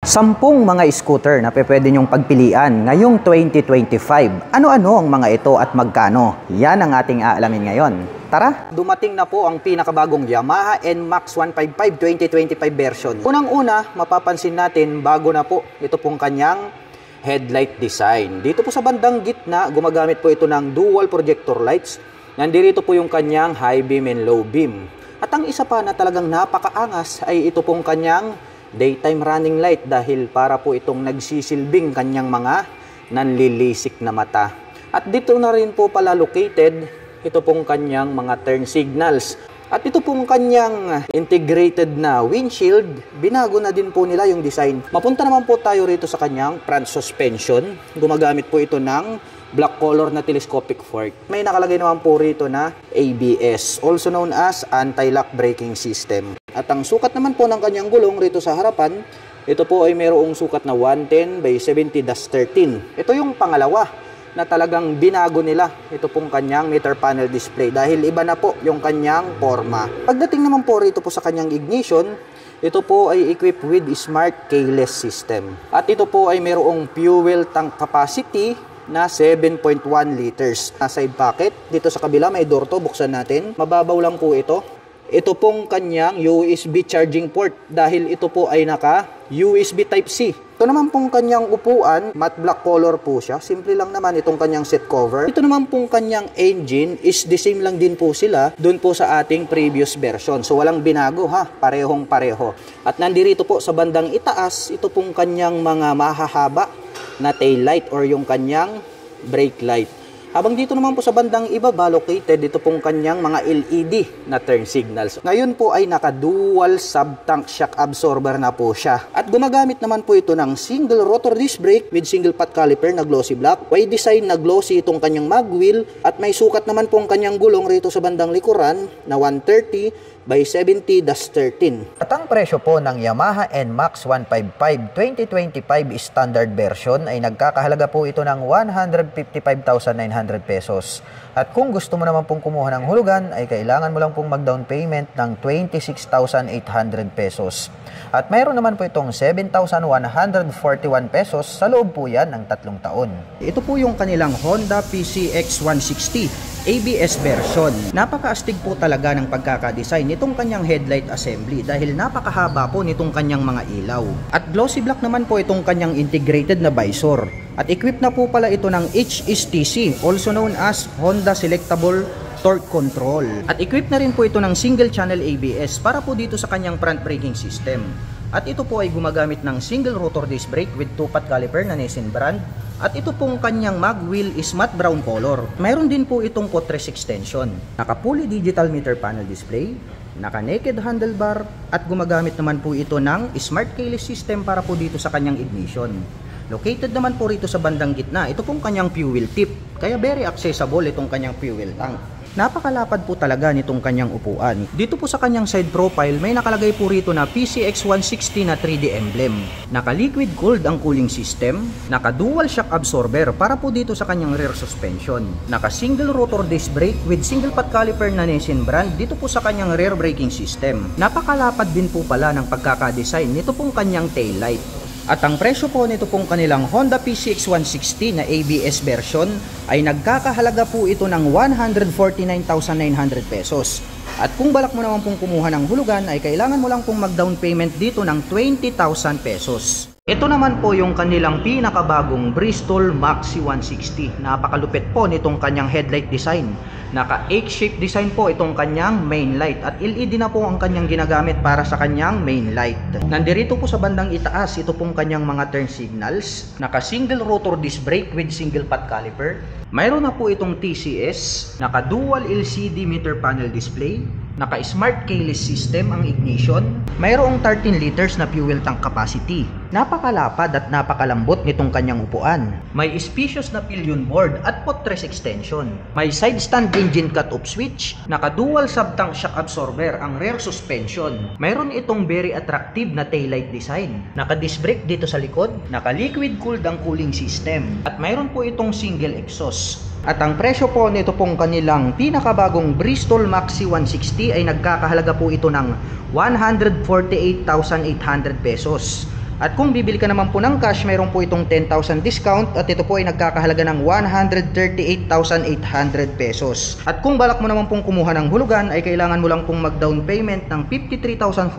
Sampung mga scooter na pwede nyong pagpilian ngayong 2025. Ano-ano ang mga ito at magkano? Yan ang ating aalamin ngayon. Tara! Dumating na po ang pinakabagong Yamaha NMAX 155 2025 version. Unang-una, mapapansin natin bago na po ito pong kanyang headlight design. Dito po sa bandang gitna, gumagamit po ito ng dual projector lights. Nandito po yung kanyang high beam and low beam. At ang isa pa na talagang napakaangas ay ito pong kanyang daytime running light dahil para po itong nagsisilbing kanyang mga nanlilisik na mata. At dito na rin po pala located ito pong kanyang mga turn signals. At ito pong kanyang integrated na windshield, binago na din po nila yung design. Mapunta naman po tayo rito sa kanyang front suspension. Gumagamit po ito ng black color na telescopic fork. May nakalagay naman po rito na ABS, also known as anti-lock braking system. At ang sukat naman po ng kanyang gulong rito sa harapan, ito po ay mayroong sukat na 110 by 70-13. Ito yung pangalawa na talagang binago nila. Ito pong kanyang meter panel display dahil iba na po yung kanyang forma. Pagdating naman po rito po sa kanyang ignition, ito po ay equipped with smart keyless system. At ito po ay mayroong fuel tank capacity na 7.1 liters. Na side pocket, dito sa kabila may door to, buksan natin. Mababaw lang po ito. Ito pong kanyang USB charging port dahil ito po ay naka USB Type-C. Ito naman pong kanyang upuan, matte black color po siya. Simple lang naman itong kanyang seat cover. Ito naman pong kanyang engine is the same lang din po sila dun po sa ating previous version. So walang binago ha, parehong pareho. At nandito po sa bandang itaas, ito pong kanyang mga mahahaba na tail light or yung kanyang brake light. Habang dito naman po sa bandang ibaba located ito pong kanyang mga LED na turn signals. Ngayon po ay naka-dual sub-tank shock absorber na po siya. At gumagamit naman po ito ng single rotor disc brake with single pot caliper na glossy black. Way design na glossy itong kanyang mag wheel at may sukat naman po ang kanyang gulong rito sa bandang likuran na 130 by 70-13. At ang presyo po ng Yamaha NMAX 155 2025 standard version ay nagkakahalaga po ito ng 155,900 pesos. At kung gusto mo naman pong kumuha ng hulugan ay kailangan mo lang pong mag-down payment ng 26,800 pesos. At mayroon naman po itong 7,141 pesos sa loob po yan ng 3 taon. Ito po yung kanilang Honda PCX 160 ABS version. Napakaastig po talaga ng pagkakadesign nitong kanyang headlight assembly dahil napakahaba po nitong kanyang mga ilaw. At glossy black naman po itong kanyang integrated na visor. At equipped na po pala ito ng HSTC, also known as Honda Selectable Torque Control. At equipped na rin po ito ng single channel ABS para po dito sa kanyang front braking system. At ito po ay gumagamit ng single rotor disc brake with 2-pot caliper na Nissin brand. At ito pong kanyang mag wheel is matte brown color. Mayroon din po itong footrest extension. Naka-fully digital meter panel display, naka-naked handlebar, at gumagamit naman po ito ng smart keyless system para po dito sa kanyang ignition. Located naman po rito sa bandang gitna, ito pong kanyang fuel tip. Kaya very accessible itong kanyang fuel tank. Napakalapad po talaga nitong kanyang upuan. Dito po sa kanyang side profile, may nakalagay po rito na PCX 160 na 3D emblem. Naka-liquid cooled ang cooling system. Naka-dual shock absorber para po dito sa kanyang rear suspension. Naka-single rotor disc brake with single pot caliper na Nissin brand dito po sa kanyang rear braking system. Napakalapad din po pala ng pagkakadesign nito pong kanyang tail light. At ang presyo po nito pong kanilang Honda PCX 160 na ABS version ay nagkakahalaga po ito ng 149,900 pesos. At kung balak mo naman pong kumuha ng hulugan ay kailangan mo lang pong mag-down payment dito ng 20,000 pesos. Ito naman po yung kanilang pinakabagong Bristol Maxi 160. Napakalupit po nitong kanyang headlight design. Naka H-shape design po itong kanyang main light at LED na po ang kanyang ginagamit para sa kanyang main light. Nandito po sa bandang itaas ito pong kanyang mga turn signals. Naka single rotor disc brake with single pot caliper. Mayroon na po itong TCS. Naka dual LCD meter panel display. Naka smart keyless system ang ignition. Mayroong 13 liters na fuel tank capacity. Napakalapad at napakalambot nitong kanyang upuan. May spacious na pillion board at footrest extension. May side stand engine cut-off switch. Naka dual sub-tank shock absorber ang rear suspension. Mayroon itong very attractive na taillight design. Naka disc brake dito sa likod. Naka liquid cooled ang cooling system. At mayroon po itong single exhaust. At ang presyo po nito pong kanilang pinakabagong Bristol Maxi 160 ay nagkakahalaga po ito ng 148,800 pesos. At kung bibili ka naman po ng cash, mayroon po itong 10,000 discount at ito po ay nagkakahalaga ng 138,800 pesos. At kung balak mo naman pong kumuha ng hulugan, ay kailangan mo lang pong mag-down payment ng 53,465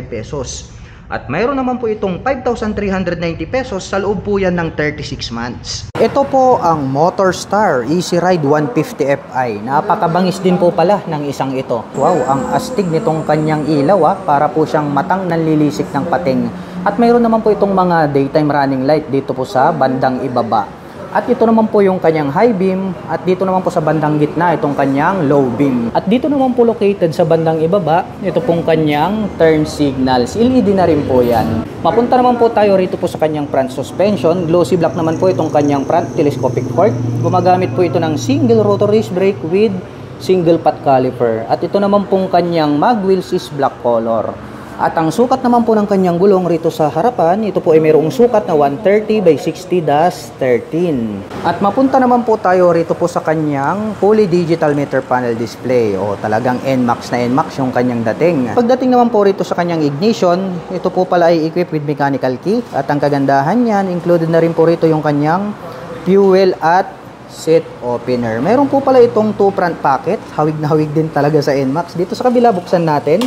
pesos. At mayroon naman po itong 5,390 pesos, sa loob po yan ng 36 months. Ito po ang Motorstar Easy Ride 150 Fi. Napakabangis din po pala ng isang ito. Wow, ang astig nitong kanyang ilaw para po siyang matang nanlilisik ng pating. At mayroon naman po itong mga daytime running light dito po sa bandang ibaba. At ito naman po yung kanyang high beam. At dito naman po sa bandang gitna itong kanyang low beam. At dito naman po located sa bandang ibaba, ito pong kanyang turn signals. LED na rin po yan. Mapunta naman po tayo rito po sa kanyang front suspension. Glossy black naman po itong kanyang front telescopic fork. Gumagamit po ito ng single rotor disc brake with single pot caliper. At ito naman pong kanyang mag wheels is black color. At ang sukat naman po ng kanyang gulong rito sa harapan, ito po ay mayroong sukat na 130 by 60-13. At mapunta naman po tayo rito po sa kanyang fully digital meter panel display. O talagang NMAX na NMAX yung kanyang dating. Pagdating naman po rito sa kanyang ignition, ito po pala ay equipped with mechanical key. At ang kagandahan niyan, included na rin po rito yung kanyang fuel at seat opener. Meron po pala itong 2 front pocket. Hawig na hawig din talaga sa NMAX. Dito sa kabila, buksan natin.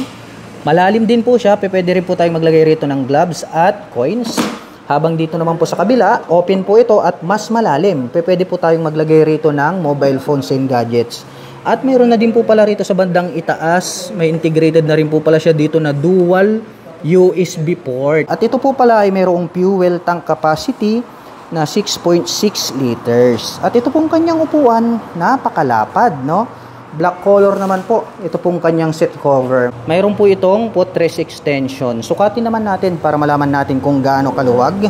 Malalim din po siya, pwede rin po tayong maglagay rito ng gloves at coins. Habang dito naman po sa kabila, open po ito at mas malalim. Pwede po tayong maglagay rito ng mobile phones and gadgets. At mayroon na din po pala rito sa bandang itaas, may integrated na rin po pala siya dito na dual USB port. At ito po pala ay mayroong fuel tank capacity na 6.6 liters. At ito pong kanyang upuan, napakalapad, no? Black color naman po. Ito pong kanyang seat cover. Mayroon po itong footrest extension. Sukatin naman natin para malaman natin kung gaano kaluwag.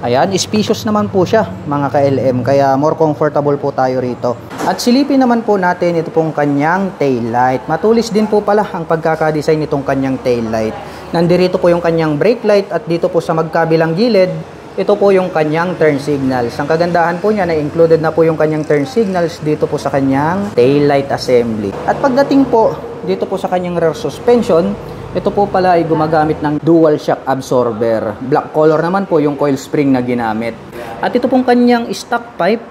Ayan, spacious naman po siya mga ka-LM. Kaya more comfortable po tayo rito. At silipin naman po natin ito pong kanyang tail light. Matulis din po pala ang pagkakadesign nitong kanyang tail light. Nandirito po yung kanyang brake light at dito po sa magkabilang gilid, ito po yung kanyang turn signals. Ang kagandahan po niya na included na po yung kanyang turn signals dito po sa kanyang tail light assembly. At pagdating po dito po sa kanyang rear suspension, ito po pala ay gumagamit ng dual shock absorber. Black color naman po yung coil spring na ginamit. At ito pong kanyang stock pipe,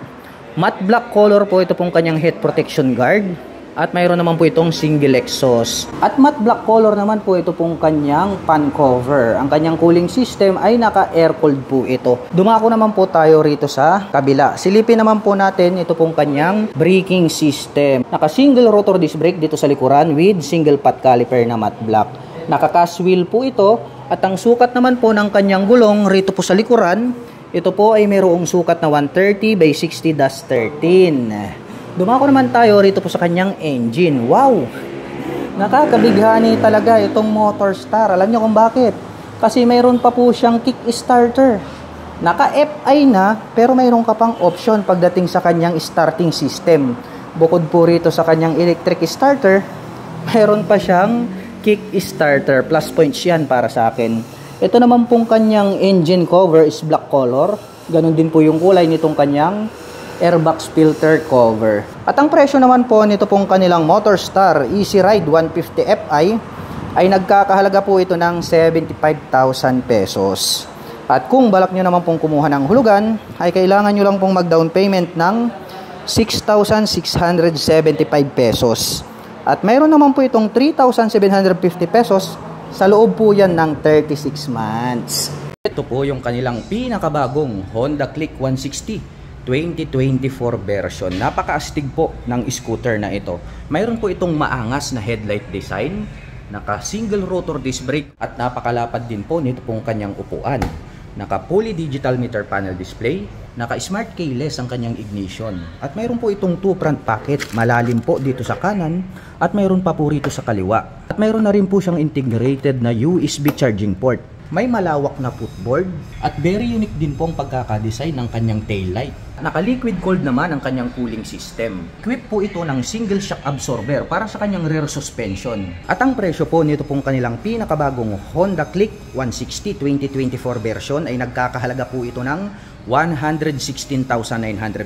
matte black color po ito pong kanyang head protection guard. At mayroon naman po itong single exhaust. At matte black color naman po ito pong kanyang fan cover. Ang kanyang cooling system ay naka-air cooled po ito. Dumako naman po tayo rito sa kabila. Silipin naman po natin ito pong kanyang braking system. Naka-single rotor disc brake dito sa likuran with single pot caliper na matte black. Naka-cast wheel po ito. At ang sukat naman po ng kanyang gulong rito po sa likuran, ito po ay mayroong sukat na 130 by 60-13. Dumako naman tayo rito po sa kanyang engine. Wow! Nakakabighani talaga itong Motorstar. Alam niyo kung bakit? Kasi mayroon pa po siyang kick starter. Naka-FI na, pero mayroon ka pang option pagdating sa kanyang starting system. Bukod po rito sa kanyang electric starter, mayroon pa siyang kick starter. Plus points yan para sa akin. Ito naman pong kanyang engine cover is black color. Ganon din po yung kulay nitong kanyang airbox filter cover. At ang presyo naman po nito pong kanilang Motorstar Easy Ride 150 Fi ay nagkakahalaga po ito ng 75,000 pesos. At kung balak nyo naman pong kumuha ng hulugan, ay kailangan nyo lang pong mag-down payment ng 6,675 pesos. At mayroon naman po itong 3,750 pesos, sa loob po yan ng 36 months. Ito po yung kanilang pinakabagong Honda Click 160 2024 version. Napakaastig po ng scooter na ito. Mayroon po itong maangas na headlight design, naka single rotor disc brake at napakalapad din po nito pong kanyang upuan. Naka fully digital meter panel display, naka smart keyless ang kanyang ignition. At mayroon po itong 2 front pocket, malalim po dito sa kanan at mayroon pa po rito sa kaliwa. At mayroon na rin po siyang integrated na USB charging port. May malawak na footboard at very unique din po ang pagkakadesign ng kanyang taillight. Naka-liquid cooled naman ang kanyang cooling system. Equipped po ito ng single shock absorber para sa kanyang rear suspension. At ang presyo po nito pong kanilang pinakabagong Honda Click 160 2024 version ay nagkakahalaga po ito ng 116,900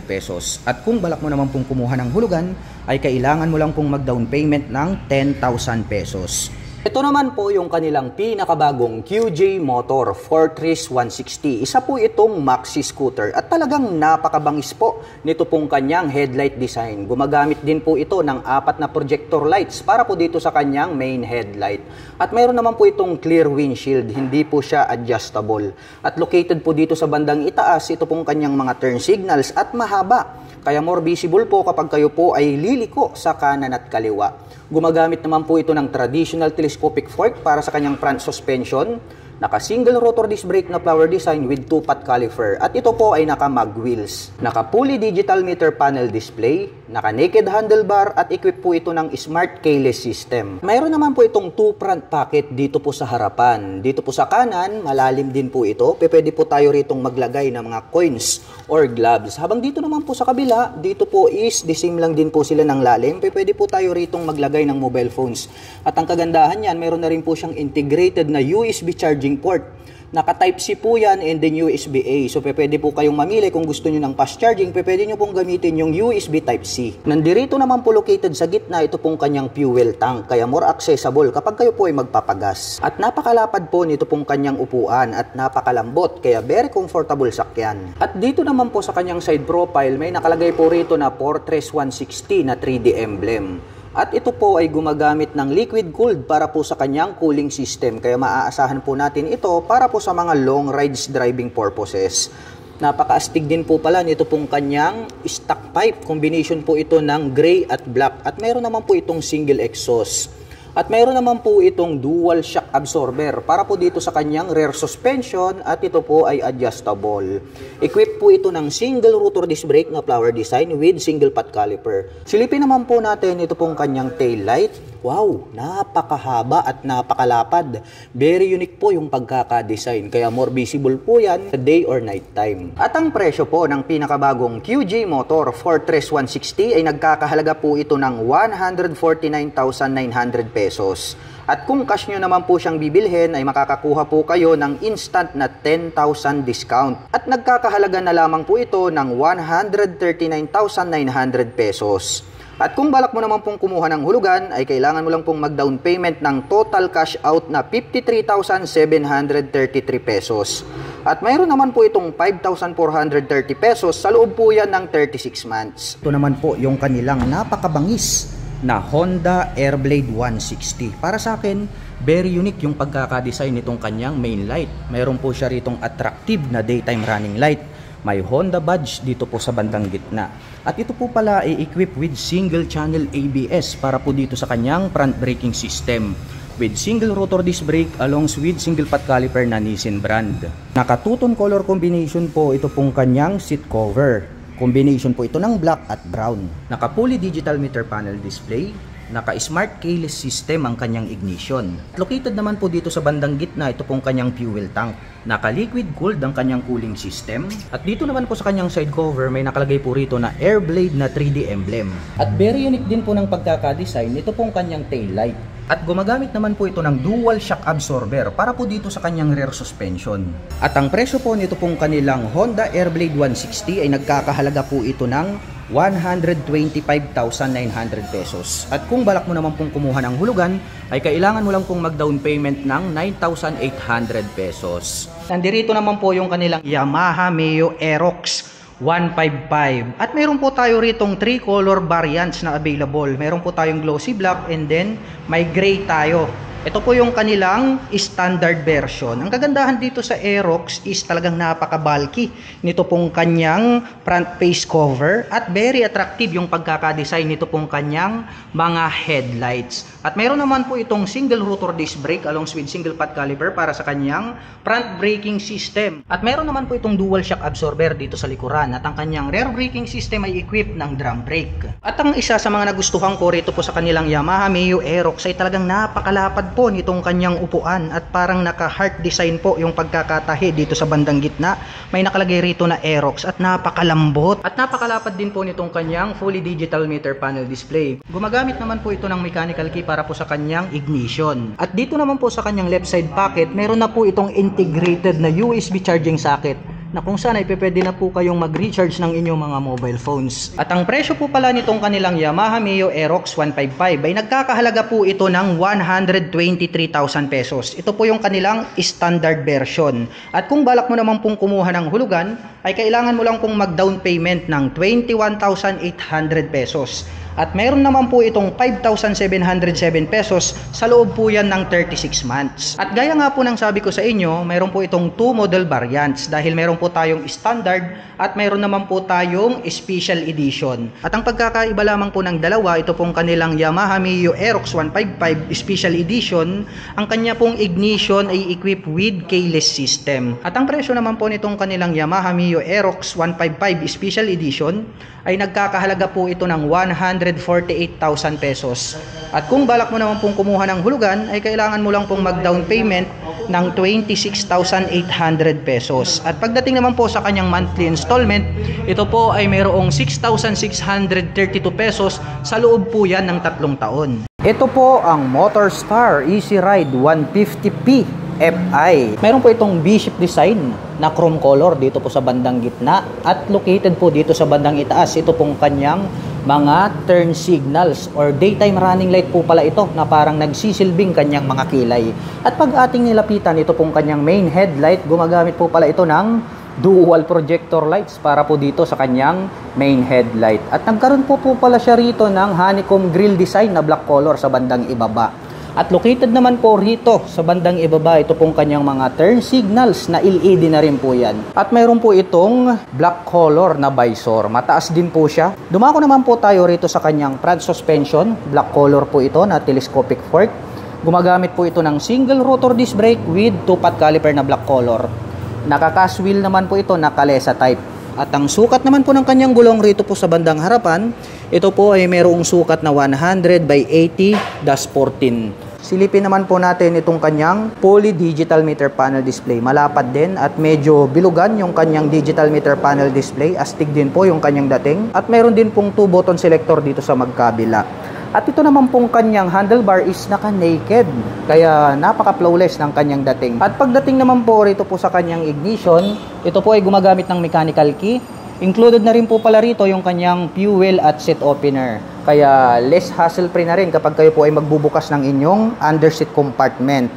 pesos. At kung balak mo naman pong kumuha ng hulugan, ay kailangan mo lang pong mag-down payment ng 10,000 pesos. Ito naman po yung kanilang pinakabagong QJ Motor Fortress 160. Isa po itong maxi scooter at talagang napakabangis po nito pong kanyang headlight design. Gumagamit din po ito ng 4 na projector lights para po dito sa kanyang main headlight. At mayroon naman po itong clear windshield, hindi po siya adjustable. At located po dito sa bandang itaas, ito pong kanyang mga turn signals at mahaba. Kaya more visible po kapag kayo po ay liliko sa kanan at kaliwa. Gumagamit naman po ito ng traditional telescopic fork para sa kanyang front suspension. Naka-single rotor disc brake na flower design with 2-pot caliper. At ito po ay naka-mag wheels. Naka-fully digital meter panel display. Naka-naked handlebar at equipped po ito ng smart keyless system. Mayroon naman po itong 2 front pocket dito po sa harapan. Dito po sa kanan, malalim din po ito. Pwede po tayo ritong maglagay ng mga coins or gloves. Habang dito naman po sa kabila, dito po is the same lang din po sila ng lalim. Pwede po tayo ritong maglagay ng mobile phones. At ang kagandahan yan, mayroon na rin po siyang integrated na USB charging port. Naka Type-C po yan and then USB-A. So pwede po kayong mamili kung gusto nyo ng fast charging, pwede nyo pong gamitin yung USB Type-C. Nandirito naman po located sa gitna ito pong kanyang fuel tank, kaya more accessible kapag kayo po ay magpapagas. At napakalapad po nito pong kanyang upuan at napakalambot, kaya very comfortable sakyan. At dito naman po sa kanyang side profile, may nakalagay po rito na Fortress 160 na 3D emblem. At ito po ay gumagamit ng liquid cooled para po sa kanyang cooling system. Kaya maaasahan po natin ito para po sa mga long rides driving purposes. Napaka-astig din po pala nito pong kanyang stock pipe. Combination po ito ng gray at black. At mayroon naman po itong single exhaust. At mayroon naman po itong dual shock absorber para po dito sa kanyang rear suspension at ito po ay adjustable. Equipped po ito ng single rotor disc brake na flower design with single pot caliper. Silipin naman po natin ito pong kanyang tail light. Wow, napakahaba at napakalapad. Very unique po yung pagkaka-design kaya more visible po yan sa day or night time. At ang presyo po ng pinakabagong QJ Motor Fortress 160 ay nagkakahalaga po ito ng 149,900 pesos. At kung cash nyo naman po siyang bibilhin ay makakakuha po kayo ng instant na 10,000 discount. At nagkakahalaga na lamang po ito ng 139,900 pesos. At kung balak mo naman pong kumuha ng hulugan, ay kailangan mo lang pong mag-down payment ng total cash out na 53,733 pesos. At mayroon naman po itong 5,430 pesos sa loob po yan ng 36 months. Ito naman po yung kanilang napakabangis na Honda Airblade 160. Para sa akin, very unique yung pagkakadesign nitong kanyang main light. Mayroon po siya ritong attractive na daytime running light. May Honda badge dito po sa bandang gitna. At ito po pala ay equipped with single channel ABS para po dito sa kanyang front braking system. With single rotor disc brake along with single pot caliper na Nissin brand. Naka two-tone color combination po ito pong kanyang seat cover. Combination po ito ng black at brown. Naka fully digital meter panel display. Naka-smart keyless system ang kanyang ignition. Located naman po dito sa bandang gitna ito pong kanyang fuel tank. Naka-liquid cooled ang kanyang cooling system. At dito naman po sa kanyang side cover may nakalagay po rito na Airblade na 3D emblem. At very unique din po ng pagkakadesign nito pong kanyang tail light. At gumagamit naman po ito ng dual shock absorber para po dito sa kanyang rear suspension. At ang presyo po nito pong kanilang Honda Airblade 160 ay nagkakahalaga po ito ng 125,900 pesos. At kung balak mo naman pong kumuha ng hulugan, ay kailangan mo lang pong mag-down payment ng 9,800 pesos. Nandito naman po yung kanilang Yamaha Meo Aerox 155. At meron po tayo ritong 3 color variants na available. Meron po tayong glossy black and then may gray tayo. Ito po yung kanilang standard version. Ang kagandahan dito sa Aerox is talagang napaka-bulky nito pong kanyang front face cover at very attractive yung pagkakadesign nito pong kanyang mga headlights. At meron naman po itong single rotor disc brake along with single pot caliper para sa kanyang front braking system. At meron naman po itong dual shock absorber dito sa likuran at ang kanyang rear braking system ay equipped ng drum brake. At ang isa sa mga nagustuhan ko rito po sa kanilang Yamaha Meo Aerox ay talagang napakalapad po nitong kanyang upuan at parang naka-heart design po yung pagkakatahi dito sa bandang gitna. May nakalagay rito na Aerox at napakalambot. At napakalapad din po nitong kanyang fully digital meter panel display. Gumagamit naman po ito ng mechanical key para po sa kanyang ignition. At dito naman po sa kanyang left side pocket, meron na po itong integrated na USB charging socket na kung saan ay pwede na po kayong mag-recharge ng inyong mga mobile phones. At ang presyo po pala nitong kanilang Yamaha Mio Aerox 155 ay nagkakahalaga po ito ng 123,000 pesos. Ito po yung kanilang standard version. At kung balak mo naman pong kumuha ng hulugan, ay kailangan mo lang pong mag-down payment ng 21,800 pesos. At meron naman po itong 5,707 pesos sa loob po yan ng 36 months. At gaya nga po ng sabi ko sa inyo, meron po itong 2 model variants dahil meron po tayong standard at meron naman po tayong special edition. At ang pagkakaiba lamang po ng dalawa, ito pong kanilang Yamaha Mio Aerox 155 Special Edition, ang kanya pong ignition ay equipped with keyless system. At ang presyo naman po nitong kanilang Yamaha Mio Aerox 155 Special Edition ay nagkakahalaga po ito ng 148,000 pesos. At kung balak mo naman pong kumuha ng hulugan, ay kailangan mo lang pong mag-down payment ng 26,800 pesos. At pagdating naman po sa kanyang monthly installment, ito po ay mayroong 6,632 pesos sa loob po yan ng 3 taon. Ito po ang Motorstar Easy Ride 150P FI. Meron po itong V-shape design na chrome color dito po sa bandang gitna at located po dito sa bandang itaas. Ito pong kanyang mga turn signals or daytime running light po pala ito na parang nagsisilbing kanyang mga kilay. At pag ating nilapitan, ito pong kanyang main headlight, gumagamit po pala ito ng dual projector lights para po dito sa kanyang main headlight. At nagkaroon po pala siya rito ng honeycomb grill design na black color sa bandang ibaba. At located naman po rito sa bandang ibaba, ito pong kanyang mga turn signals na LED na rin po yan. At mayroon po itong black color na visor. Mataas din po siya. Dumako naman po tayo rito sa kanyang front suspension. Black color po ito na telescopic fork. Gumagamit po ito ng single rotor disc brake with 2-pot caliper na black color. Nakaka-cast wheel naman po ito na Kalesa type. At ang sukat naman po ng kanyang gulong rito po sa bandang harapan, ito po ay mayroong sukat na 100 by 80-14. Silipin naman po natin itong kanyang Poly Digital Meter Panel Display. Malapad din at medyo bilugan yung kanyang Digital Meter Panel Display. Astig din po yung kanyang dating. At mayroon din pong 2 button selector dito sa magkabila. At ito naman pong kanyang handlebar is naka-naked. Kaya napaka-flawless ng kanyang dating. At pagdating naman po rito po sa kanyang ignition, ito po ay gumagamit ng mechanical key. Included na rin po pala rito yung kanyang fuel at seat opener. Kaya less hassle-free na rin kapag kayo po ay magbubukas ng inyong underseat compartment.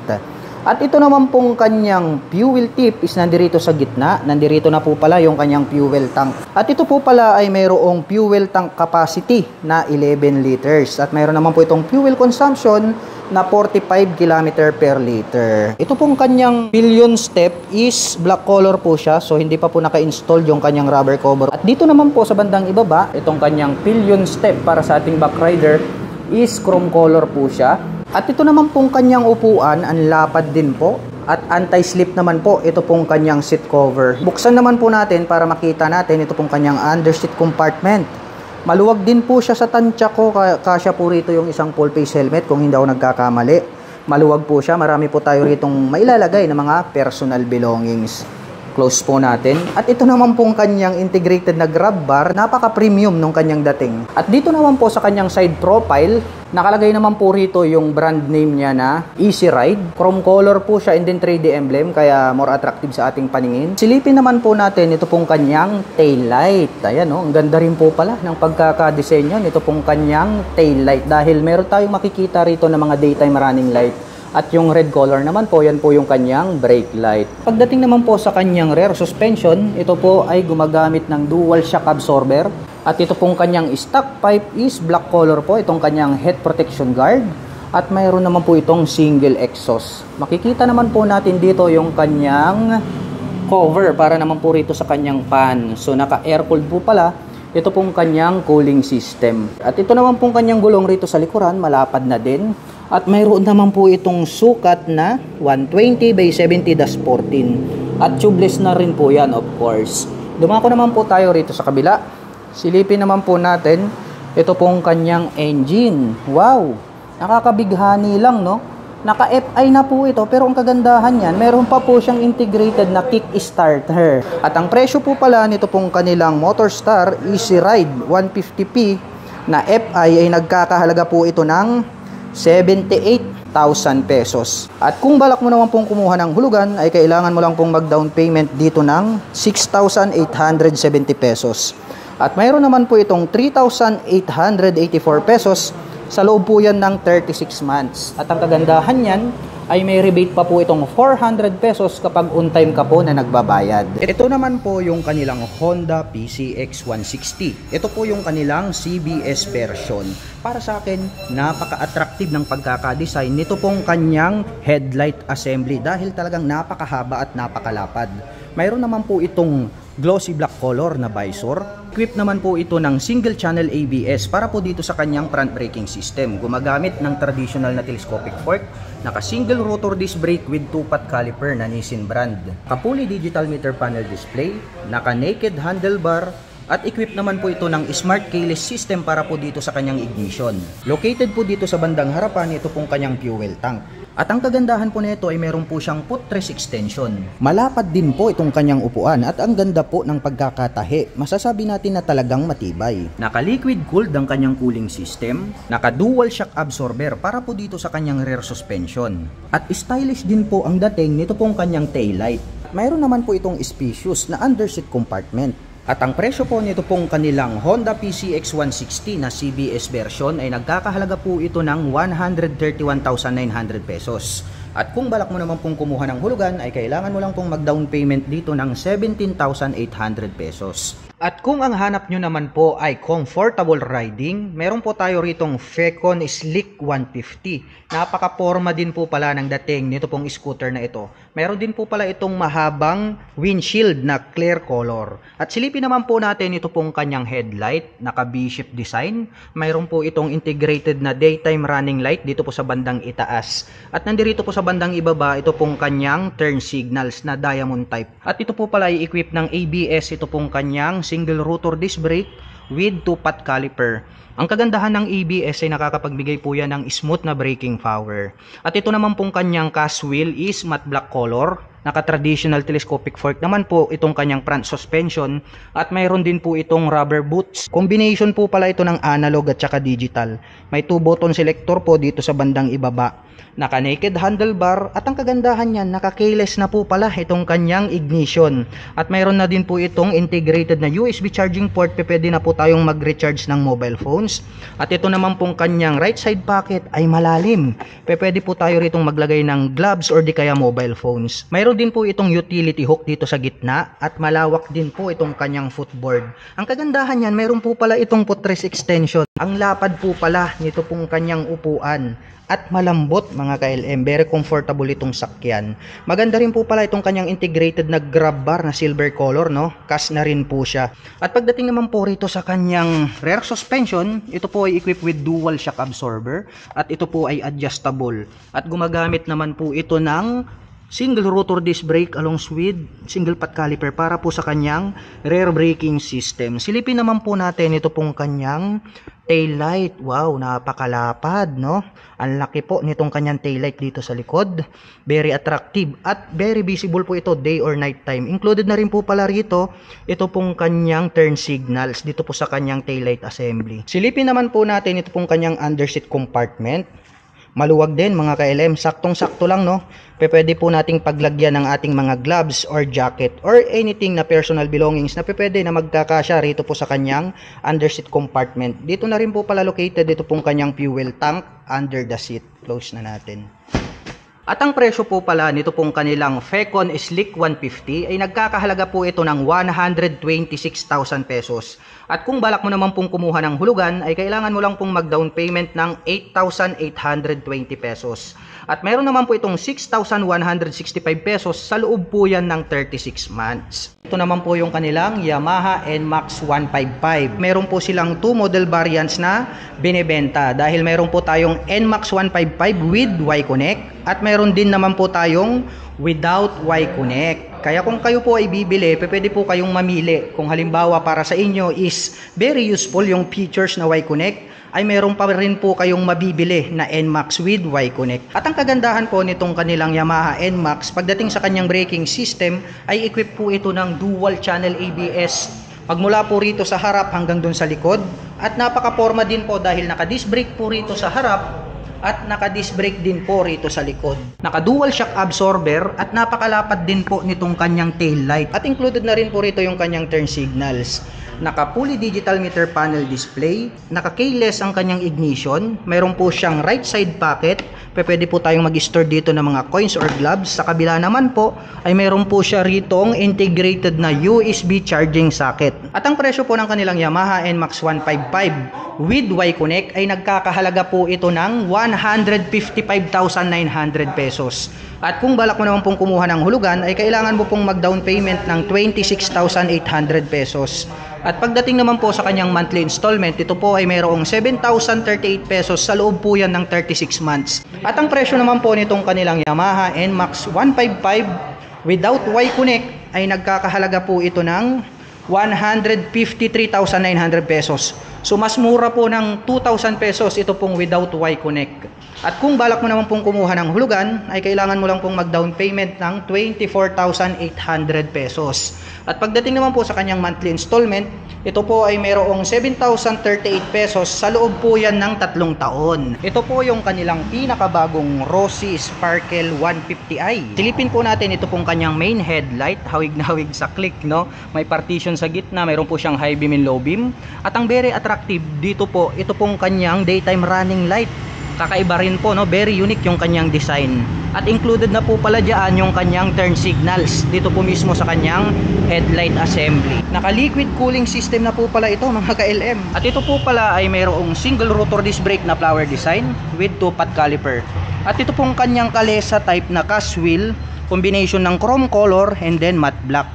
At ito naman pong kanyang fuel tip is nandirito sa gitna. Nandirito na po pala yung kanyang fuel tank. At ito po pala ay mayroong fuel tank capacity na 11 liters. At mayroon naman po itong fuel consumption na 45 km per liter. Ito pong kanyang pillion step is black color po siya. So hindi pa po naka-install yung kanyang rubber cover. At dito naman po sa bandang ibaba, itong kanyang pillion step para sa ating back rider is chrome color po siya. At ito naman pong kanyang upuan, ang lapad din po. At anti-slip naman po, ito pong kanyang seat cover. Buksan naman po natin para makita natin ito pong kanyang underseat compartment. Maluwag din po siya sa tansya ko, kasya po rito yung isang full face helmet kung hindi ako nagkakamali. Maluwag po siya, marami po tayo ritong mailalagay na mga personal belongings. Close po natin. At ito naman pong kanyang integrated na grab bar, napaka-premium nung kanyang dating. At dito naman po sa kanyang side profile, nakalagay naman po rito yung brand name niya na Easy Ride. Chrome color po siya and then 3D emblem, kaya more attractive sa ating paningin. Silipin naman po natin ito pong kanyang tail light. Ayan ang ganda rin po pala ng pagkakadesenyo nito pong kanyang tail light dahil meron tayong makikita rito ng mga daytime running light. At yung red color naman po, yan po yung kanyang brake light. Pagdating naman po sa kanyang rear suspension, ito po ay gumagamit ng dual shock absorber. At ito pong kanyang stock pipe is black color po, itong kanyang head protection guard. At mayroon naman po itong single exhaust. Makikita naman po natin dito yung kanyang cover para naman po rito sa kanyang fan. So naka-air-cooled po pala. Ito pong kanyang cooling system. At ito naman pong kanyang gulong rito sa likuran, malapad na din. At mayroon naman po itong sukat na 120 by 70-14. At tubeless na rin po yan, of course. Dumako naman po tayo rito sa kabila. Silipin naman po natin, ito pong kanyang engine. Wow! Nakakabighani lang, no? Naka-FI na po ito, pero ang kagandahan yan, meron pa po siyang integrated na kick starter. At ang presyo po pala nito pong kanilang Motorstar Easy Ride 150P na FI ay nagkakahalaga po ito ng 78,000 pesos. At kung balak mo naman pong kumuha ng hulugan, ay kailangan mo lang pong mag-down payment dito ng 6,870 pesos. At mayroon naman po itong 3,884 pesos. Sa loob po yan ng 36 months. At ang kagandahan yan, ay may rebate pa po itong 400 pesos kapag on time ka po na nagbabayad. Ito naman po yung kanilang Honda PCX 160. Ito po yung kanilang CBS version. Para sa akin, napaka-attractive ng pagkakadesign nito pong kanyang headlight assembly dahil talagang napakahaba at napakalapad. Mayroon naman po itong glossy black color na visor. Equipped naman po ito ng single channel ABS para po dito sa kanyang front braking system. Gumagamit ng traditional na telescopic fork, naka single rotor disc brake with 2-pot caliper na Nissin brand. Kapuli digital meter panel display, naka naked handlebar, at equipped naman po ito ng smart keyless system para po dito sa kanyang ignition. Located po dito sa bandang harapan, ito pong kanyang fuel tank. At ang kagandahan po nito ay meron po siyang footrest extension. Malapad din po itong kanyang upuan at ang ganda po ng pagkakatahi. Masasabi natin na talagang matibay. Naka-liquid cooled ang kanyang cooling system. Naka-dual shock absorber para po dito sa kanyang rear suspension. At stylish din po ang dating nito pong kanyang taillight. Mayroon naman po itong spacious na underseat compartment. At ang presyo po nito pong kanilang Honda PCX 160 na CBS version ay nagkakahalaga po ito ng 131,900 pesos. At kung balak mo naman pong kumuha ng hulugan ay kailangan mo lang pong mag-down payment dito ng 17,800 pesos. At kung ang hanap nyo naman po ay comfortable riding, meron po tayo ritong Fecon Slick 150. Napaka-porma din po pala ng dating nito pong scooter na ito. Meron din po pala itong mahabang windshield na clear color. At silipin naman po natin ito pong kanyang headlight, naka B-shape design. Mayroon po itong integrated na daytime running light dito po sa bandang itaas. At nandirito po sa bandang ibaba, ito pong kanyang turn signals na diamond type. At ito po pala i-equip ng ABS, ito pong kanyang single rotor disc brake with 2-pot caliper. Ang kagandahan ng ABS ay nakakapagbigay po yan ng smooth na braking power. At ito naman pong kanyang cast wheel is matte black color. Naka-traditional telescopic fork naman po itong kanyang front suspension. At mayroon din po itong rubber boots. Combination po pala ito ng analog at saka digital. May 2-button selector po dito sa bandang ibaba. Naka-naked handlebar at ang kagandahan niyan, naka-keyless na po pala itong kanyang ignition. At mayroon na din po itong integrated na USB charging port, pwede na po tayong mag-recharge ng mobile phones. At ito naman pong kanyang right side pocket ay malalim. Pwede po tayo ritong maglagay ng gloves or di kaya mobile phones. Mayroon din po itong utility hook dito sa gitna at malawak din po itong kanyang footboard. Ang kagandahan niyan, mayroon po pala itong footrest extension. Ang lapad po pala nito pong kanyang upuan. At malambot mga ka-LM, very comfortable itong sakyan. Maganda rin po pala itong kanyang integrated na grab bar na silver color, no? Cast na rin po siya. At pagdating naman po rito sa kanyang rear suspension, ito po ay equipped with dual shock absorber at ito po ay adjustable. At gumagamit naman po ito ng single rotor disc brake along with single pot caliper para po sa kanyang rear braking system. Silipin naman po natin ito pong kanyang taillight. Wow, napakalapad, no? Ang laki po nitong kanyang taillight dito sa likod. Very attractive at very visible po ito day or night time. Included na rin po pala rito ito pong kanyang turn signals dito po sa kanyang taillight assembly. Silipin naman po natin ito pong kanyang underseat compartment. Maluwag din mga ka-LM, saktong-sakto lang, no? Pwede po nating paglagyan ng ating mga gloves or jacket or anything na personal belongings na pwede na magkakasya rito po sa kanyang underseat compartment. Dito na rin po pala located ito pong kanyang fuel tank under the seat. Close na natin. At ang presyo po pala nito pong kanilang Fecon Slick 150 ay nagkakahalaga po ito ng 126,000 pesos. At kung balak mo naman pong kumuha ng hulugan ay kailangan mo lang pong mag-down payment ng 8,820 pesos. At meron naman po itong 6,165 pesos sa loob po yan ng 36 months. Ito naman po yung kanilang Yamaha NMAX 155. Meron po silang 2 model variants na binebenta dahil meron po tayong NMAX 155 with Y-Connect at meron din naman po tayong without Y-Connect. Kaya kung kayo po ay bibili, pwede po kayong mamili. Kung halimbawa para sa inyo is very useful yung features na Y-Connect, ay meron pa rin po kayong mabibili na NMAX with Y-Connect. At ang kagandahan po nitong kanilang Yamaha NMAX, pagdating sa kanyang braking system, ay equip po ito ng dual channel ABS. Pagmula po rito sa harap hanggang dun sa likod. At napaka-porma din po dahil naka-disc brake po rito sa harap at naka-disc brake din po rito sa likod. Naka-dual shock absorber at napakalapad din po nitong kanyang tail light. At included na rin po rito yung kanyang turn signals. Naka-fully digital meter panel display, naka-keyless ang kanyang ignition, mayroon po siyang right side pocket, pwede po tayong mag-store dito ng mga coins or gloves. Sa kabila naman po ay mayroon po siya ritong integrated na USB charging socket. At ang presyo po ng kanilang Yamaha NMAX 155 with Y-Connect ay nagkakahalaga po ito ng 155,900 pesos. At kung balak mo naman pong kumuha ng hulugan ay kailangan mo pong mag-down payment ng 26,800 pesos. At pagdating naman po sa kanyang monthly installment, ito po ay mayroong 7,038 pesos, sa loob po yan ng 36 months. At ang presyo naman po nitong kanilang Yamaha NMAX 155 without Y-Connect ay nagkakahalaga po ito ng 153,900 pesos. So mas mura po ng 2,000 pesos ito pong without Y-Connect. At kung balak mo naman pong kumuha ng hulugan ay kailangan mo lang pong mag-down payment ng 24,800 pesos. At pagdating naman po sa kanyang monthly installment, ito po ay mayroong 7,038 pesos, sa loob po yan ng 3 taon. Ito po yung kanilang pinakabagong Rossi Sparkle 150i. Silipin po natin ito pong kanyang main headlight, hawig na hawig sa click, no? May partition sa gitna, mayroon po siyang high beam and low beam. At ang very attractive dito po, ito pong kanyang daytime running light. Kakaiba rin po, no? Very unique yung kanyang design. At included na po pala dyan yung kanyang turn signals dito po mismo sa kanyang headlight assembly. Naka-liquid cooling system na po pala ito, mga ka-LM. At ito po pala ay mayroong single rotor disc brake na flower design with 2-pot caliper. At ito pong kanyang kalesa type na cast wheel, combination ng chrome color and then matte black.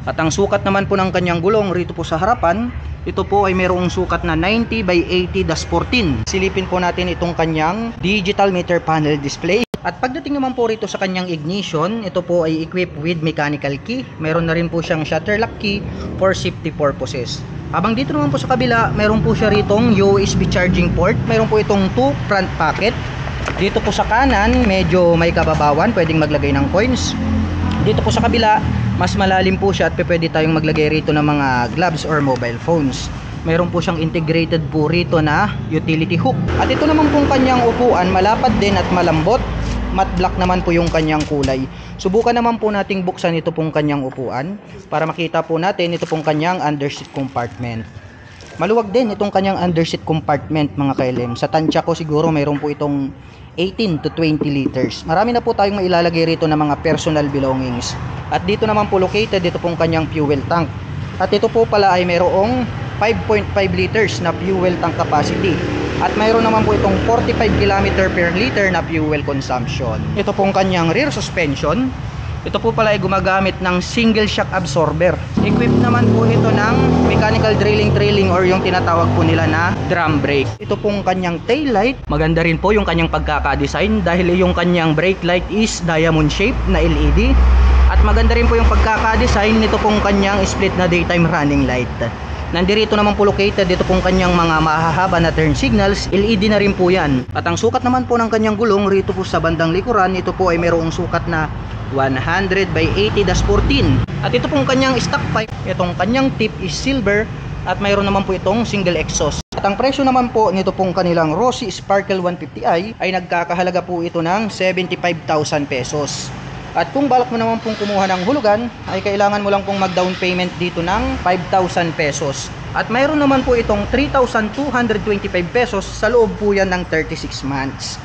At ang sukat naman po ng kanyang gulong rito po sa harapan, ito po ay mayroong sukat na 90 by 80-14. Silipin po natin itong kanyang digital meter panel display. At pagdating naman po rito sa kanyang ignition, ito po ay equipped with mechanical key. Meron na rin po siyang shutter lock key for safety purposes. Habang dito naman po sa kabila, meron po siya ritong USB charging port. Meron po itong 2 front pocket. Dito po sa kanan, medyo may kababawan, pwedeng maglagay ng coins. Dito po sa kabila, mas malalim po siya at pwede tayong maglagay rito ng mga gloves or mobile phones. Mayroon po siyang integrated po rito na utility hook. At ito naman pong kanyang upuan, malapad din at malambot. Matte black naman po yung kanyang kulay. Subukan naman po nating buksan ito pong kanyang upuan para makita po natin ito pong kanyang underseat compartment. Maluwag din itong kanyang underseat compartment, mga ka-LM. Sa tansya ko siguro mayroon po itong 18 to 20 liters. Marami na po tayong mailalagay rito ng mga personal belongings. At dito naman po located ito pong kanyang fuel tank. At ito po pala ay mayroong 5.5 liters na fuel tank capacity. At mayroon naman po itong 45 km per liter na fuel consumption. Ito pong kanyang rear suspension. Ito po pala ay gumagamit ng single shock absorber. Equipped naman po ito ng mechanical trailing or yung tinatawag po nila na drum brake. Ito pong kanyang tail light. Maganda rin po yung kanyang pagkakadesign dahil yung kanyang brake light is diamond shape na LED. At maganda rin po yung pagkakadesign nito pong kanyang split na daytime running light. Nandirito naman po located dito pong kanyang mga mahahaba na turn signals, LED na rin po yan. At ang sukat naman po ng kanyang gulong rito po sa bandang likuran, ito po ay mayroong sukat na 100 by 80-14. At ito pong kanyang stock pipe, itong kanyang tip is silver at mayroon naman po itong single exhaust. At ang presyo naman po nito pong kanilang Rossi Sparkle 150i ay nagkakahalaga po ito ng 75,000 pesos. At kung balak mo naman pong kumuha ng hulugan, ay kailangan mo lang pong mag-down payment dito ng 5,000 pesos. At mayroon naman po itong 3,225 pesos, sa loob po yan ng 36 months.